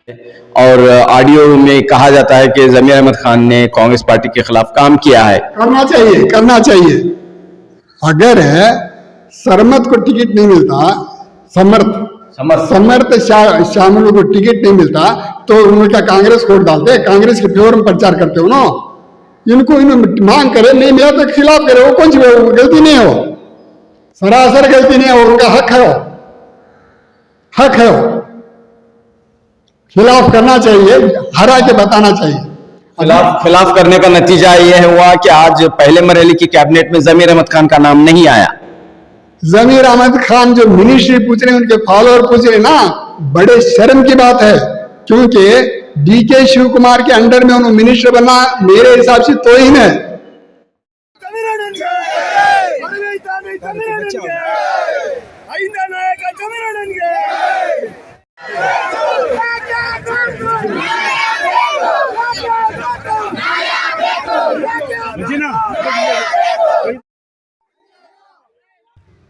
और ऑडियो में कहा जाता है कि जमीर अहमद खान ने कांग्रेस पार्टी के खिलाफ काम किया है। करना चाहिए। अगर सरमत को टिकट नहीं मिलता, समर्थ शामिल को टिकट नहीं मिलता तो उनका कांग्रेस वोट डालते, कांग्रेस के फेवर में प्रचार करते हो ना। इनको मांग करे, नहीं मिला तो खिलाफ करे, वो कौन सी गलती नहीं हो, सरासर गलती नहीं है, उनका हक है वो। खिलाफ करना चाहिए, हरा के बताना चाहिए। खिलाफ करने का नतीजा यह हुआ कि आज पहले मरहले की कैबिनेट में जमीर अहमद खान का नाम नहीं आया। जमीर अहमद खान जो मिनिस्ट्री पूछ रहे हैं, उनके फॉलोअर पूछ रहे हैं ना, बड़े शर्म की बात है, क्योंकि डीके शिव कुमार के अंडर में उन्होंने मिनिस्टर बनना मेरे हिसाब से तो ही है।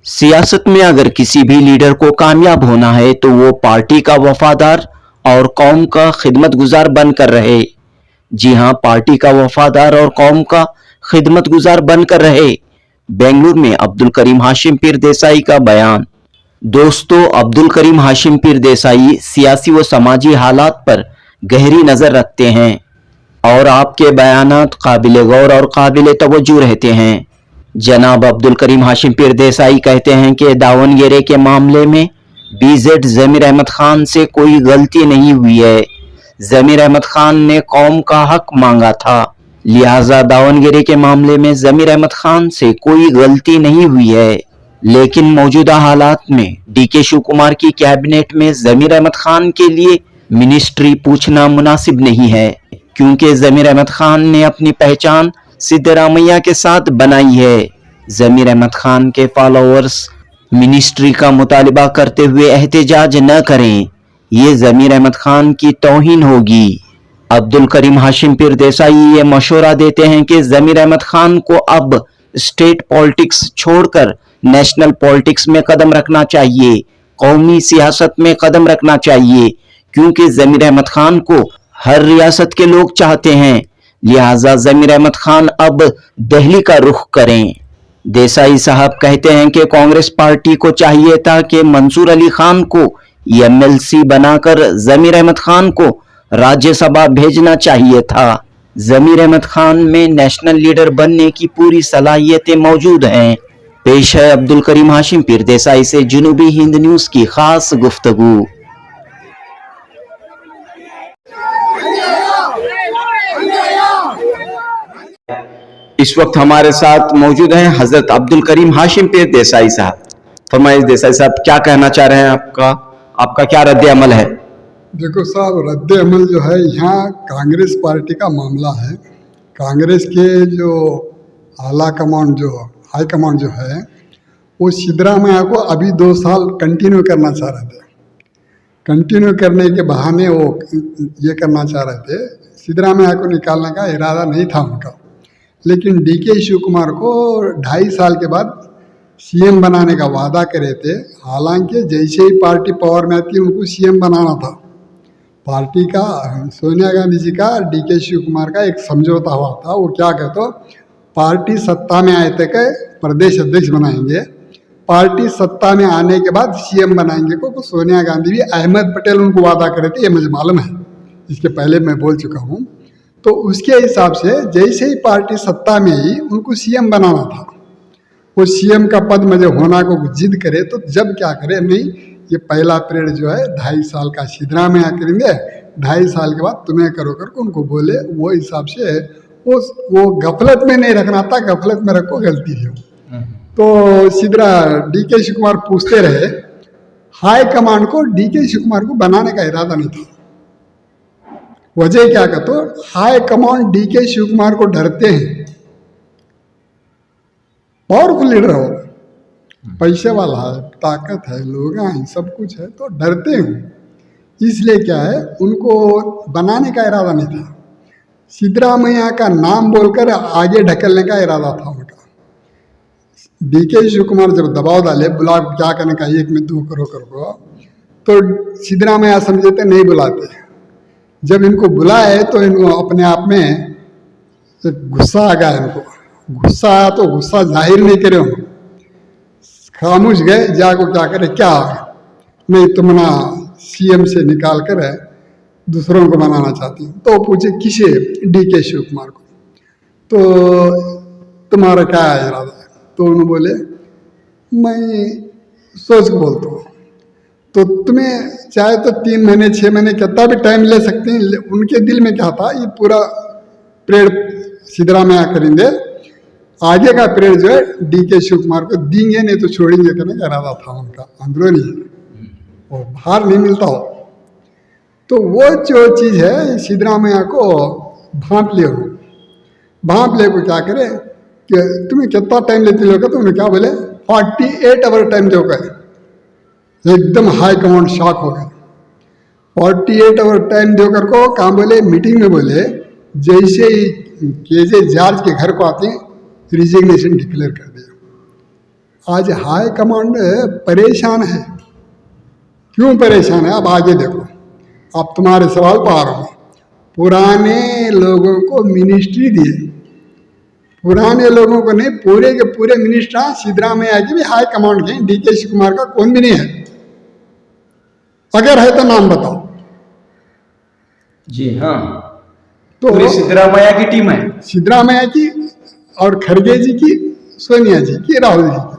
सियासत में अगर किसी भी लीडर को कामयाब होना है तो वो पार्टी का वफादार और कौम का खिदमतगुजार बनकर रहे। जी हां, पार्टी का वफादार और कौम का खिदमतगुजार बनकर रहे। बेंगलुरु में अब्दुल करीम हाशिम पीर देसाई का बयान। दोस्तों, अब्दुल करीम हाशिम पीर देसाई सियासी व समाजी हालात पर गहरी नजर रखते हैं और आपके बयानात काबिल गौर और काबिल तवज्जो रहते हैं। जनाब अब्दुल करीम हाशिम पीर देसाई कहते हैं कि दावनगेरे के मामले में बीजेड जमीर अहमद खान से कोई गलती नहीं हुई है। जमीर अहमद खान ने कौम का हक मांगा था, लिहाजा दावनगेरे के मामले में जमीर अहमद खान से कोई गलती नहीं हुई है। लेकिन मौजूदा हालात में डीके शिव कुमार की कैबिनेट में जमीर अहमद खान के लिए मिनिस्ट्री पूछना मुनासिब नहीं है, क्योंकि जमीर अहमद खान ने अपनी पहचान सिद्धरामैया के साथ बनाई है। जमीर अहमद खान के फॉलोअर्स मिनिस्ट्री का मुतालिबा करते हुए एहतजाज न करें, ये जमीर अहमद खान की तौहीन होगी। अब्दुल करीम हाशिम पीर देसाई ये मशवरा देते हैं कि जमीर अहमद खान को अब स्टेट पॉलिटिक्स छोड़कर नेशनल पॉलिटिक्स में कदम रखना चाहिए, कौमी सियासत में कदम रखना चाहिए, क्योंकि जमीर अहमद खान को हर रियासत के लोग चाहते हैं। लिहाजा जमीर अहमद खान अब दिल्ली का रुख करें। देसाई साहब कहते हैं कि कांग्रेस पार्टी को चाहिए था कि मंसूर अली खान को एमएलसी बनाकर जमीर अहमद खान को राज्यसभा भेजना चाहिए था। जमीर अहमद खान में नेशनल लीडर बनने की पूरी सलाहियतें मौजूद हैं। पेश है अब्दुल करीम हाशिम पीर देसाई से जनूबी हिंद न्यूज की खास गुफ्तगू। इस वक्त हमारे साथ मौजूद हैं हजरत अब्दुल करीम हाशिम पीर देसाई साहब। फरमाइए देसाई साहब, क्या कहना चाह रहे हैं, आपका क्या रद्द अमल है? देखो साहब, रद्द अमल जो है, यहाँ कांग्रेस पार्टी का मामला है। कांग्रेस के जो आला कमांड जो हाई कमांड जो है, वो सिद्धरामैया को अभी 2 साल कंटिन्यू करना चाह रहे थे। कंटिन्यू करने के बहाने वो ये करना चाह रहे थे, सिद्धरामैया को निकालने का इरादा नहीं था उनका। लेकिन डीके शिव कुमार को 2.5 साल के बाद सीएम बनाने का वादा करे थे। हालांकि जैसे ही पार्टी पावर में आती उनको सीएम बनाना था। पार्टी का, सोनिया गांधी जी का डीके शिव कुमार का एक समझौता हुआ था। वो क्या कहते, पार्टी सत्ता में आए तक प्रदेश अध्यक्ष बनाएंगे, पार्टी सत्ता में आने के बाद सीएम बनाएंगे को सोनिया गांधी भी, अहमद पटेल उनको वादा करे थे, ये मुझे मालूम है, इसके पहले मैं बोल चुका हूँ। तो उसके हिसाब से जैसे ही पार्टी सत्ता में ही उनको सीएम बनाना था। वो सीएम का पद मुझे होना को जिद करे तो जब क्या करे, नहीं ये पहला पीरियड जो है 2.5 साल का सिद्धरामैया करेंगे, 2.5 साल के बाद तुम्हें करो करके उनको बोले। वो हिसाब से वो गफलत में नहीं रखना था, गफलत में रखो गलती है। तो डीके शिव कुमार पूछते रहे, हाई कमांड को डीके शिव कुमार को बनाने का इरादा नहीं था। वजह क्या कहते, high command DK Shiv Kumar को डरते हैं। पावरफुल लीडर हो, पैसे वाला है, ताकत है, लोग हैं, सब कुछ है, तो डरते हैं। इसलिए क्या है, उनको बनाने का इरादा नहीं था। सिद्धरामैया का नाम बोलकर आगे ढकलने का इरादा था उनका। डीके शिव कुमार जब दबाव डाले, बुला क्या करने का, 1 में 2 करो, तो सिद्धरामैया समझते नहीं बुलाते, जब इनको बुलाए तो इनको अपने आप में गुस्सा आ गया। इनको गुस्सा आया तो गुस्सा जाहिर नहीं करे, खामोश गए। जाको क्या करे, क्या नहीं तुम ना सीएम से निकाल कर दूसरों को बनाना चाहती हूँ। तो पूछे किसे, DK शिव कुमार को। तो तुम्हारा क्या इरादा है? तो उन्होंने बोले मैं सोच को बोलता हूँ। तो तुम्हें चाहे तो 3 महीने 6 महीने कितना भी टाइम ले सकते हैं। उनके दिल में क्या था, ये पूरा परेड सिद्धरामैया करेंगे, आगे का परेड जो है DK शिव कुमार को देंगे, नहीं तो छोड़ेंगे करने का इरादा था उनका अंदरूनी, वो बाहर नहीं मिलता हो। तो वो जो चीज़ है सिद्धरामैया को भांप ले, भांप ले को क्या करे कि तुम्हें कितना टाइम लेते लोग, तो उन्हें क्या बोले 48 आवर टाइम दो गए। एकदम हाई कमांड शॉक हो गया। 48 आवर टाइम देकर को काम बोले, मीटिंग में बोले जैसे ही KJ जॉर्ज के घर को आते हैं रिजिग्नेशन डिक्लेयर कर दिया। आज हाई कमांड परेशान है। क्यों परेशान है? अब आगे देखो, अब तुम्हारे सवाल पर आ रहा हूँ। पुराने लोगों को मिनिस्ट्री दिए, पुराने लोगों को नहीं, पूरे के पूरे मिनिस्टर सिद्धरामैया की भी हाई कमांड के, DK शिव कुमार का कौन भी नहीं है। अगर है तो नाम बताओ। जी हाँ, तो पूरी सिद्धरामैया की टीम है, सिद्धरामैया की और खड़गे जी की, सोनिया जी की, राहुल जी की।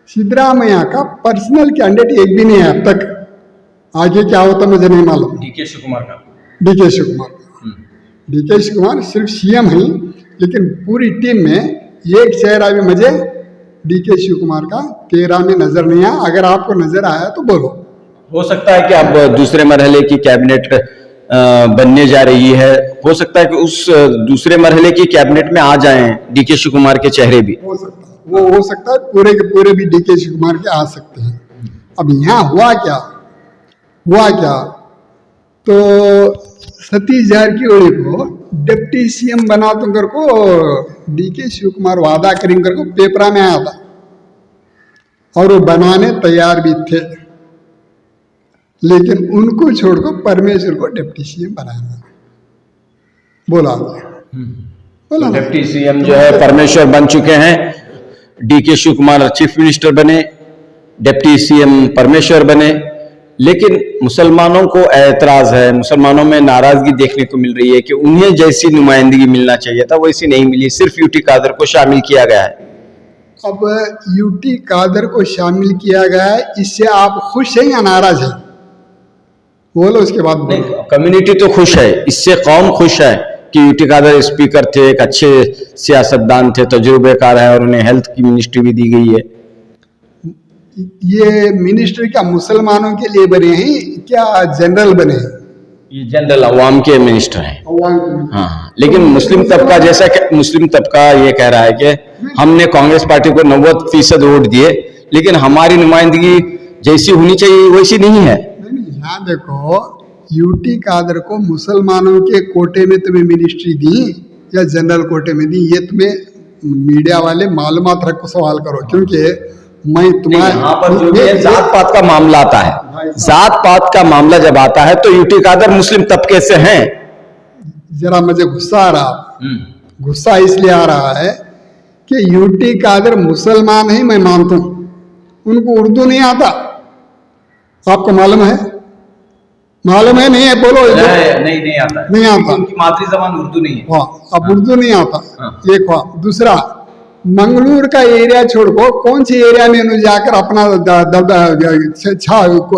सिद्धरामैया का पर्सनल कैंडिडेट एक भी नहीं है अब तक। आगे क्या होता मुझे नहीं मालूम। DK शिव कुमार का, DK शिव कुमार का, DK शिव कुमार सिर्फ CM ही, लेकिन पूरी टीम में एक चेहरा भी मुझे DK शिव कुमार का 13 में नजर नहीं आया। अगर आपको नजर आया तो बोलो। हो सकता है कि अब दूसरे मरहले की कैबिनेट बनने जा रही है, हो सकता है कि उस दूसरे मरहले की कैबिनेट में आ जाएं DK शिव कुमार के चेहरे भी। हो सकता है, वो हो सकता है, पूरे के पूरे भी DK शिव कुमार के आ सकते हैं। अब यहाँ हुआ क्या, तो सतीश जारकिहोली को डिप्टी CM बना तुम कर को DK शिव कुमार वादा करेंगे कर को पेपरा में आया था, और वो बनाने तैयार भी थे, लेकिन उनको छोड़कर परमेश्वर को डिप्टी CM बनाया। बोला बोला ना। डिप्टी CM जो है परमेश्वर बन चुके हैं, DK Shiv Kumar chief minister बने, डिप्टी CM परमेश्वर बने। लेकिन मुसलमानों को ऐतराज है, मुसलमानों में नाराजगी देखने को मिल रही है कि उन्हें जैसी नुमाइंदगी मिलना चाहिए था वैसी नहीं मिली, सिर्फ UT कादर को शामिल किया गया है। अब UT कादर को शामिल किया गया है, इससे आप खुश हैं या नाराज हैं? बोलो उसके बाद बोलो। कम्युनिटी तो खुश है, इससे कौम खुश है कि UT कादर स्पीकर थे, एक अच्छे सियासतदान थे, तजुर्बेकार है, और उन्हें हेल्थ की मिनिस्ट्री भी दी गई है। ये मिनिस्टर क्या मुसलमानों के लिए बने हैं क्या जनरल बने हैं? ये जनरल अवाम के मिनिस्टर हैं। हाँ, लेकिन मुस्लिम तबका, जैसा कि मुस्लिम तबका ये कह रहा है कि हमने कांग्रेस पार्टी को 90% वोट दिए, लेकिन हमारी नुमाइंदगी जैसी होनी चाहिए वैसी नहीं है। यहाँ देखो, UT कादर को मुसलमानों के कोटे में तुम्हें मिनिस्ट्री दी या जनरल कोटे में दी, ये तुम्हें मीडिया वाले मालूमात रख को सवाल करो। क्योंकि मैं तुम्हारे यहाँ पर जो भी है जात पात का मामला आता है, जात पात का मामला जब आता है तो UT कादर मुस्लिम तबके से हैं। जरा मुझे गुस्सा आ रहा, गुस्सा इसलिए आ रहा है कि UT कादर मुसलमान ही मैं मानता हूँ, उनको उर्दू नहीं आता। आपको मालूम है? मालूम है नहीं है? बोलो। नहीं आता है। नहीं आता। उनकी मातृ जबान उर्दू नहीं है। हाँ, अब उर्दू नहीं आता। हाँ। एक हुआ। दूसरा, मंगलूर का एरिया छोड़ को कौन सी एरिया में उन्हें जाकर अपना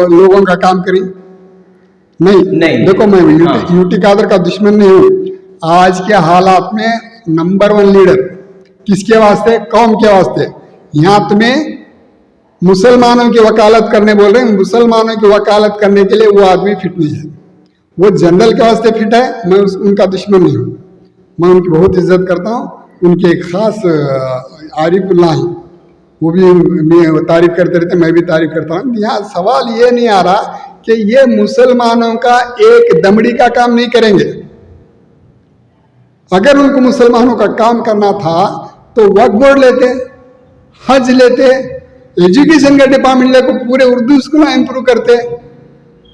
लोगों का काम करें? नहीं। देखो, मैं UT कादर का दुश्मन नहीं हूँ। आज के हालात में नंबर 1 लीडर किसके वास्ते? कौम के वास्ते। यहाँ तुम्हें मुसलमानों की वकालत करने बोल रहे हैं, मुसलमानों की वकालत करने के लिए वो आदमी फिट नहीं है। वो जनरल के वास्ते फिट है, मैं उनका दुश्मन नहीं हूँ, मैं उनकी बहुत इज्जत करता हूँ। उनके एक खास आरिफुल्लाह, वो भी तारीफ करते रहते, मैं भी तारीफ करता हूँ। यहाँ सवाल ये नहीं आ रहा कि ये मुसलमानों का एक दमड़ी का काम नहीं करेंगे। अगर उनको मुसलमानों का काम करना था तो वक्फ बोर्ड लेते, हज लेते, एजुकेशन का डिपार्टमेंट लेकर पूरे उर्दू स्कूल इंप्रूव करते।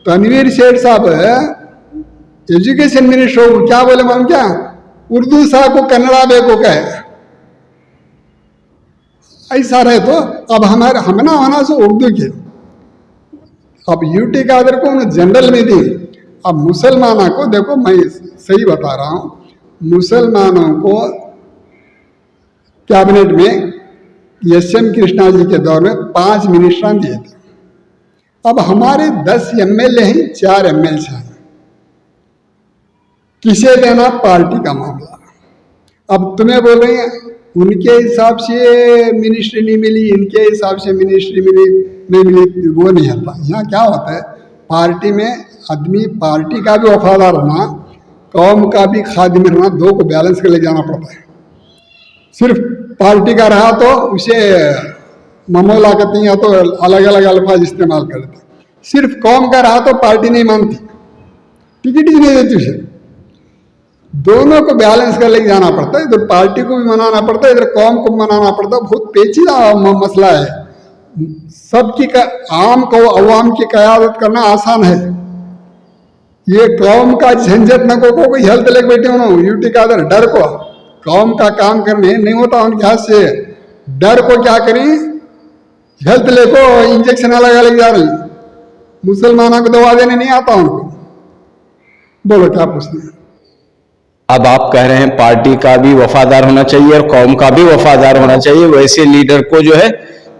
तनवीर शेख साहब एजुकेशन मिनिस्टर को क्या बोले मालूम क्या, उर्दू सा को कन्नड़ा बेको कहे, ऐसा रहे तो अब हमारे हम ना होना सो उर्दू के, अब यूटी कादर को जनरल में दी। अब मुसलमानों को देखो, मैं सही बता रहा हूँ, मुसलमानों को कैबिनेट में एस.एम. कृष्णा जी के दौर में 5 मिनिस्टर दिए थे। अब हमारे 10 एमएलए हैं, 4 एमएलए हैं, किसे देना, पार्टी का मामला। अब तुम्हें बोल रहे हैं उनके हिसाब से मिनिस्ट्री नहीं मिली, इनके हिसाब से मिनिस्ट्री मिली नहीं मिली, वो नहीं होता। यहाँ क्या होता है, पार्टी में आदमी पार्टी का भी वफादार होना, कौम का भी खादिम रहना, दो को बैलेंस कर ले जाना पड़ता है। सिर्फ पार्टी का रहा तो उसे ममोला कहते हैं, या तो अलग अलग अल्फाज इस्तेमाल करते। सिर्फ कौम का रहा तो पार्टी नहीं मानती, टिकट ही नहीं देती उसे। दोनों को बैलेंस कर लेके जाना पड़ता है, इधर पार्टी को भी मनाना पड़ता है, इधर कौम को मनाना पड़ता है। बहुत पेचीदा मसला है। सबकी आम को अवाम की क़यादत करना आसान है, ये कौम का झंझट न को कोई हेल्थ लेके बैठे हो यूटी का अदर डर को, कौम का काम करने नहीं होता उनके हाथ से। डर को क्या करें, हेल्थ लेको इंजेक्शन अलग अलग जा रही, मुसलमानों को दवा देने नहीं आता उनको। बोलो क्या पूछते हैं। अब आप कह रहे हैं पार्टी का भी वफादार होना चाहिए और कौम का भी वफादार होना चाहिए, वैसे लीडर को जो है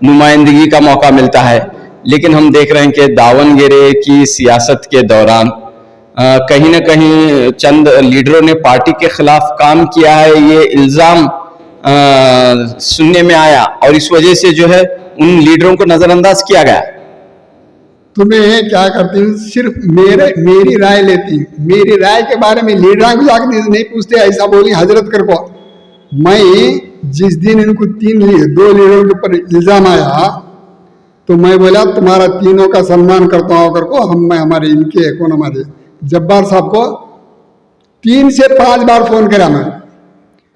नुमाइंदगी का मौका मिलता है। लेकिन हम देख रहे हैं कि दावनगेरे की सियासत के दौरान कहीं ना कहीं चंद लीडरों ने पार्टी के खिलाफ काम किया है, ये इल्जाम सुनने में आया, और इस वजह से जो है उन लीडरों को नजरअंदाज किया गया। तुम्हें क्या करती हूँ, सिर्फ मेरी राय लेती, मेरी राय के बारे में लीडर को जाकर नहीं पूछते। ऐसा बोली हजरत कर को, मैं जिस दिन इनको 2 लीडरों के ऊपर इल्जाम आया तो मैं बोला तुम्हारा तीनों का सम्मान करता हूँ करको। मैं हमारे इनके कौन हमारे जब्बार साहब को 3 से 5 बार फोन करा, मैं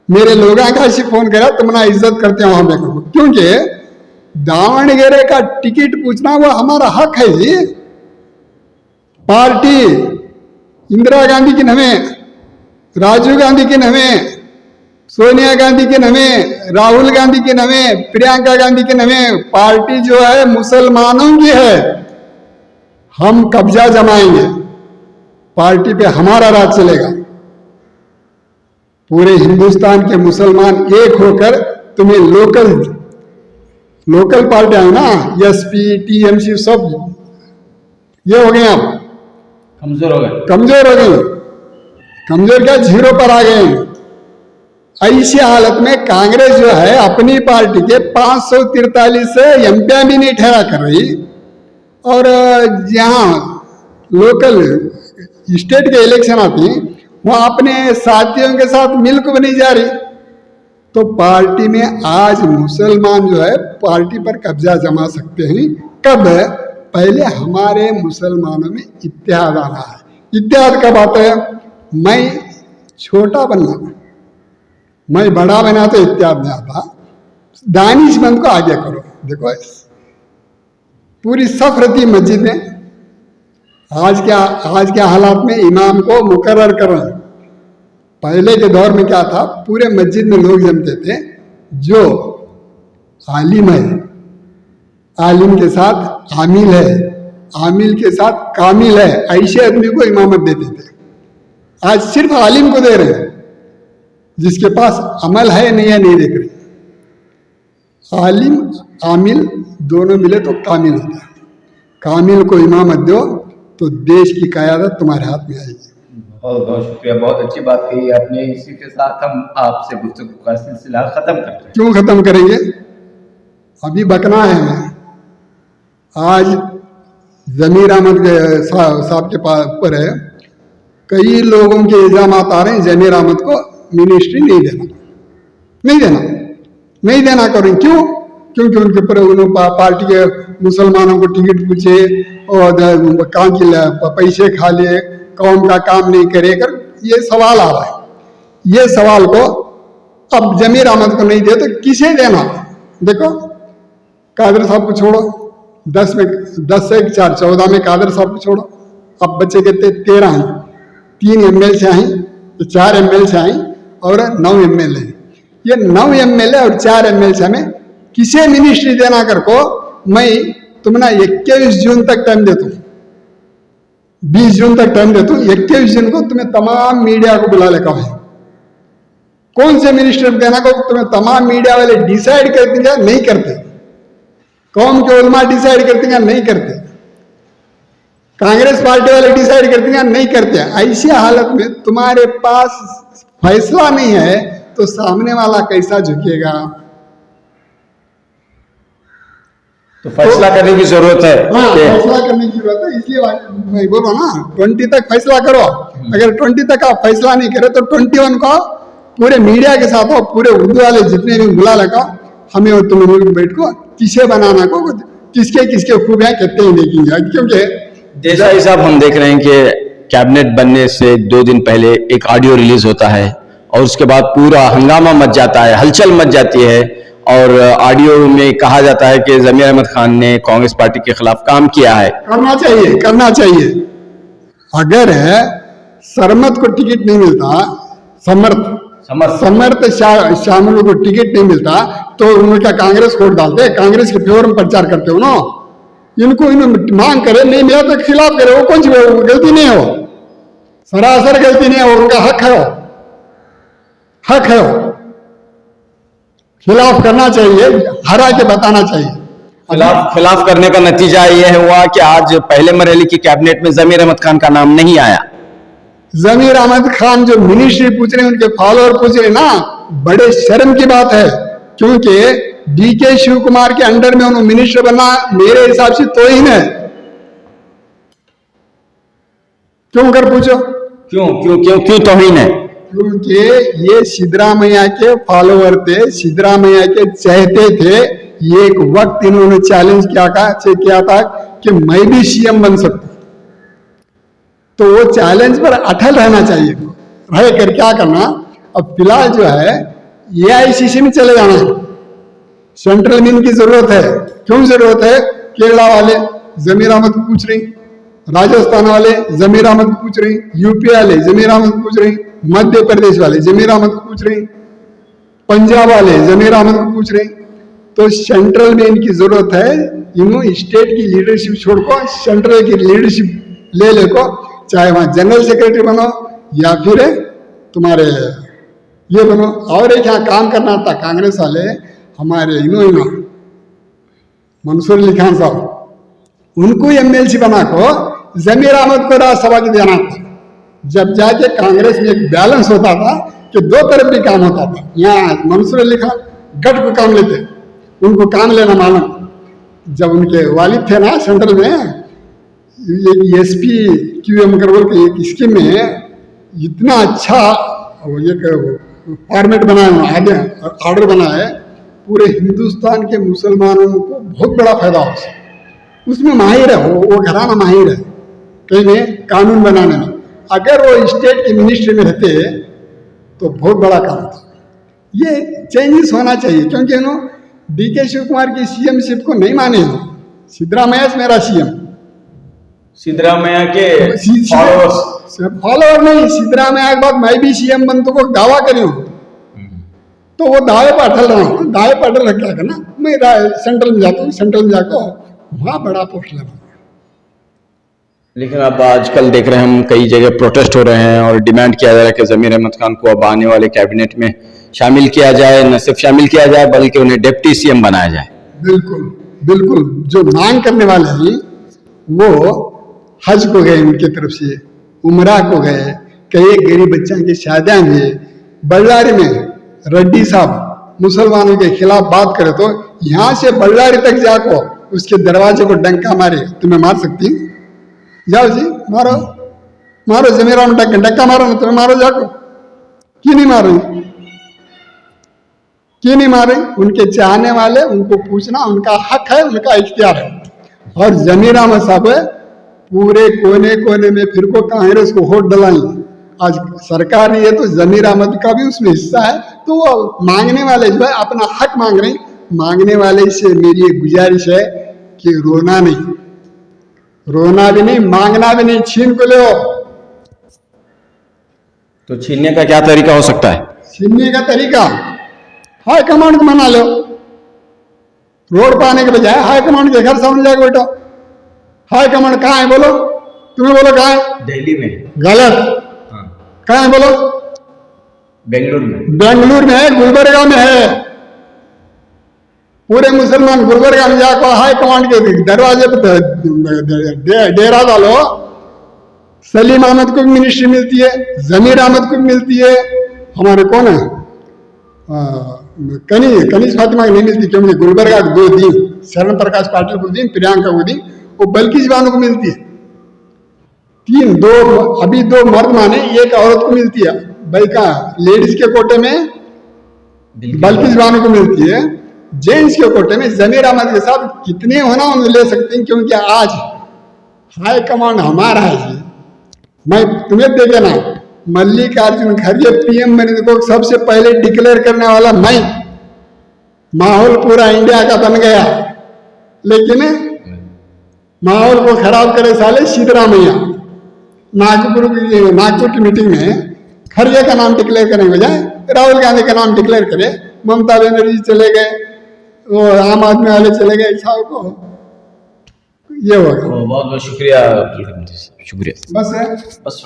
मेरे लोगों का ऐसे फोन करा, तुम्हारा इज्जत करते हो हमें, क्योंकि दावणगेरे का टिकट पूछना वो हमारा हक है जी। पार्टी इंदिरा गांधी की नवे, राजीव गांधी की नवे, सोनिया गांधी के नवे, राहुल गांधी के नवे, प्रियंका गांधी के नवे, पार्टी जो है मुसलमानों की है। हम कब्जा जमाएंगे, पार्टी पे हमारा राज चलेगा। पूरे हिंदुस्तान के मुसलमान एक होकर तुम्हें लोकल पार्टियां है ना, एसपी टीएमसी सब ये हो गए, आप कमजोर हो गए, कमजोर क्या, 0 पर आ गए। ऐसी हालत में कांग्रेस जो है अपनी पार्टी के 543 एमपी भी नहीं ठहरा कर रही, और जहां लोकल स्टेट के इलेक्शन आती वहां अपने साथियों के साथ मिल को नहीं जा रही। तो पार्टी में आज मुसलमान जो है पार्टी पर कब्जा जमा सकते हैं। कब? पहले हमारे मुसलमानों में इत्तेहाद आना है। इत्तेहाद कब आता है? मैं छोटा बनना, मैं बड़ा बना तो इत्तेहाद नहीं आता। दानिशमंद को आगे करो। देखो पूरी सफरती मस्जिद में आज क्या हालात में इमाम को मुकर्रर कर रहे हैं। पहले के दौर में क्या था, पूरे मस्जिद में लोग जमते थे, जो आलिम है आलिम के साथ आमिल है, आमिल के साथ कामिल है, ऐसे आदमी को इमामत देते थे। आज सिर्फ आलिम को दे रहे हैं, जिसके पास अमल है नहीं है नहीं देख रहे। आलिम आमिल दोनों मिले तो कामिल होता है। कामिल को इमामत दो तो देश की क़यादत तुम्हारे हाथ में आएगी। बहुत बहुत शुक्रिया, बहुत अच्छी बात कही आपने। इसी के साथ हम आपसे गुफ्तगू का सिलसिला खत्म करते हैं। क्यों खत्म करेंगे, अभी बकना है हमें। आज जमीर अहमद साहब के ऊपर है, कई लोगों के इल्जाम आ रहे हैं जमीर अहमद को मिनिस्ट्री नहीं देना करें। क्यों? क्योंकि उनके ऊपर पार्टी के मुसलमानों को टिकट पूछे और काम के पैसे खा लिए, कौम का काम नहीं करे कर, ये सवाल आ रहा है। ये सवाल को अब जमीर अहमद को नहीं दे तो किसे देना? देखो कादर साहब को छोड़ो, 10 से 4 14 में कादर साहब को छोड़ो, अब बच्चे कितने 13 हैं। 3 MLC आई, 4 MLC आई और 9 MLA। ये 9 MLA और 4 MLC में किसे मिनिस्ट्री देना कर को मैं तुमने 21 जून तक टाइम देता हूँ, 20 जून तक टाइम देता हूँ। 21 जून को तुम्हें तमाम मीडिया को बुला लेगा है, कौन से मिनिस्टर देना को तुम्हें तमाम मीडिया वाले डिसाइड करते हैं, नहीं करते। कौम के उलमा डिसाइड करते हैं, नहीं करते। कांग्रेस पार्टी वाले डिसाइड करते हैं, नहीं करते। ऐसी हालत में तुम्हारे पास फैसला नहीं है तो सामने वाला कैसा झुकेगा? तो फैसला करने की जरूरत है। हाँ, फैसला करने की जरूरत है। इसलिए मैं बोल रहा हूँ ना, 20 तक फैसला करो। अगर 20 तक आप फैसला नहीं करे तो 21 को पूरे मीडिया के साथ हो, पूरे उर्दू वाले जितने भी बुला लगा, हमें और तुम लोग बैठ को किसे बनाना को, किसके किसके खूबियां कहते ही नहीं की। क्योंकि देसाई साहब, हम देख रहे हैं कि कैबिनेट बनने से 2 दिन पहले एक ऑडियो रिलीज होता है और उसके बाद पूरा हंगामा मच जाता है, हलचल मच जाती है और ऑडियो में कहा जाता है कि जमीर अहमद खान ने कांग्रेस पार्टी के खिलाफ काम किया है। करना चाहिए, करना चाहिए। अगर सरमत को टिकट नहीं मिलता, समर्थ शामिल को टिकट नहीं मिलता तो उनका कांग्रेस वोट डालते, कांग्रेस के फेवर में प्रचार करते हो ना। इनको मांग करे, नहीं मिला तो खिलाफ करे, वो कौन सी गलती नहीं हो, सरासर गलती नहीं है, उनका हक है, हक है। खिलाफ करना चाहिए, हरा के बताना चाहिए। खिलाफ करने का नतीजा यह हुआ कि आज पहले मरहले की कैबिनेट में जमीर अहमद खान का नाम नहीं आया। जमीर अहमद खान जो मिनिस्ट्री पूछ रहे हैं, उनके फॉलोअर पूछ रहे हैं ना, बड़े शर्म की बात है। क्योंकि DK शिव कुमार के अंडर में उन्होंने मिनिस्टर बनना मेरे हिसाब से तो ही है। क्यों कर पूछो, क्यों क्यों क्यों क्यों तौहीन है? क्योंकि ये सिद्धरामैया के फॉलोअर थे, सिद्धरामैया के चाहते थे। एक वक्त इन्होंने चैलेंज किया था कि मैं भी CM बन सकता, तो वो चैलेंज पर अटल रहना चाहिए। रह कर क्या करना, अब फिलहाल जो है AICC में चले जाना है। सेंट्रल में इनकी जरूरत है। क्यों जरूरत है? केरला वाले जमीर अहमद को पूछ रही, राजस्थान वाले जमीर अहमद को पूछ रही, UP वाले जमीर अहमद को पूछ रही, मध्य प्रदेश वाले जमीर अहमद को पूछ रही, पंजाब वाले जमीर अहमद को पूछ रही। तो सेंट्रल में इनकी जरूरत है। इन्होंने स्टेट की लीडरशिप छोड़ को सेंट्रल की लीडरशिप ले को, चाहे वहां जनरल सेक्रेटरी बनो या फिर तुम्हारे ये बनो। और एक यहाँ काम करना था कांग्रेस वाले, हमारे इनो मंसूर अली खान साहब, उनको MLC बना को जमीर अहमद को राज्यसभा की देना था। जब जाके कांग्रेस में एक बैलेंस होता था कि 2 तरफ भी काम होता था। यहाँ मंसूर अली खान गठ को काम लेते, उनको काम लेना मालूम। जब उनके वालिद थे ना सेंट्रल में, एक SP QM करवल के एक स्कीम में इतना अच्छा एक फॉर्मेट बनाया, आगे ऑर्डर बनाया, पूरे हिंदुस्तान के मुसलमानों को बहुत बड़ा फायदा हो। उसमें माहिर है वो घराना माहिर है कहीं में कानून बनाने में। अगर वो स्टेट के मिनिस्ट्री में रहते तो बहुत बड़ा काम था। ये चेंजेस होना चाहिए। क्योंकि DK शिव कुमार की CMशिप को नहीं माने। सिद्धरामैया मेरा CM, सिद्धरामैया के फॉलोअर नहीं, सिद्धरामैया के बाद मैं भी CM बनने को दावा करी हूँ, तो वो दावे पर अटल रहा हूँ। दावे पर अटल रख क्या करना, मैं सेंट्रल में जाता हूँ, सेंट्रल में जाकर वहाँ बड़ा पोस्ट लेना। लेकिन अब आजकल देख रहे हैं हम, कई जगह प्रोटेस्ट हो रहे हैं और डिमांड किया जा रहा है कि जमीर अहमद खान को अब आने वाले कैबिनेट में शामिल किया जाए, न सिर्फ शामिल किया जाए बल्कि उन्हें डिप्टी CM बनाया जाए। बिल्कुल बिल्कुल, जो मांग करने वाले हैं वो हज को गए, उनकी तरफ से उमरा को गए, कई गरीब बच्चों की शादियां हुई। बल्लारी में रेड्डी साहब मुसलमानों के खिलाफ बात करे तो यहाँ से बल्लारी तक जाको उसके दरवाजे को डंका मारे, तुम्हें मार सकती, जाओ जी मारो, मारो जमीर अहमद डंका मारो ना, तुम्हें मारो जाको। क्यों नहीं मारो, क्यों नहीं मारे? उनके चाहने वाले, उनको पूछना उनका हक है, उनका इख्तियार है। और जमीर अहमद साहब पूरे कोने कोने में फिर को कांग्रेस को वोट डलाई। आज सरकार नहीं है तो जमीर अहमद का भी उसमें हिस्सा है। तो वो मांगने वाले जो है अपना हक मांग रहे हैं। मांगने वाले से मेरी एक गुजारिश है कि रोना नहीं, रोना भी नहीं, मांगना भी नहीं, छीन को ले। तो छीनने का क्या तरीका हो सकता है? छीनने का तरीका हाई कमांड को मना लो, रोड पर आने के बजाय हाई कमांड के घर सामने जाके बैठो। हाई कमांड कहाँ है बोलो, तुम्हें बोलो कहाँ है? दिल्ली में। गलत। हाँ। कहाँ है बोलो? बेंगलुरु में। बेंगलुरु में है, गुलबर्गा में है। पूरे मुसलमान गुलबर्गा में जाकर हाई कमांड के दरवाजे पर डेरा डालो। सलीम अहमद को भी मिनिस्ट्री मिलती है, जमीर अहमद को भी मिलती है, हमारे कौन है कनीज फातिमा को नहीं मिलती, क्योंकि गुलबर्गा को 2 दी, शरण प्रकाश पाटिल को दी, प्रियंका को दी, वो बल्कि जवानों को मिलती है। 2 अभी 2 मर्द माने, 1 औरत को मिलती है। भाई का लेडीज के कोटे में बल्कि जवानों को मिलती है, जेंट्स के कोटे में जमीर अहमद के साथ कितने होना हम ले सकते हैं, क्योंकि आज हाई कमांड हमारा है जी। मैं तुम्हें देखे ना, मल्लिकार्जुन खड़गे पीएम बने को सबसे पहले डिक्लेयर करने वाला मैं। माहौल पूरा इंडिया का बन गया, लेकिन माहौल को खराब करे साले सिद्धरामैया। नागपुर की मीटिंग में खड़गे का नाम डिक्लेयर करने के बजाय राहुल गांधी का नाम डिक्लेयर करे, ममता बनर्जी चले गए, वो आम आदमी वाले चले गए, साहब को ये होगा। बहुत बहुत शुक्रिया। शुक्रिया। बस है। बस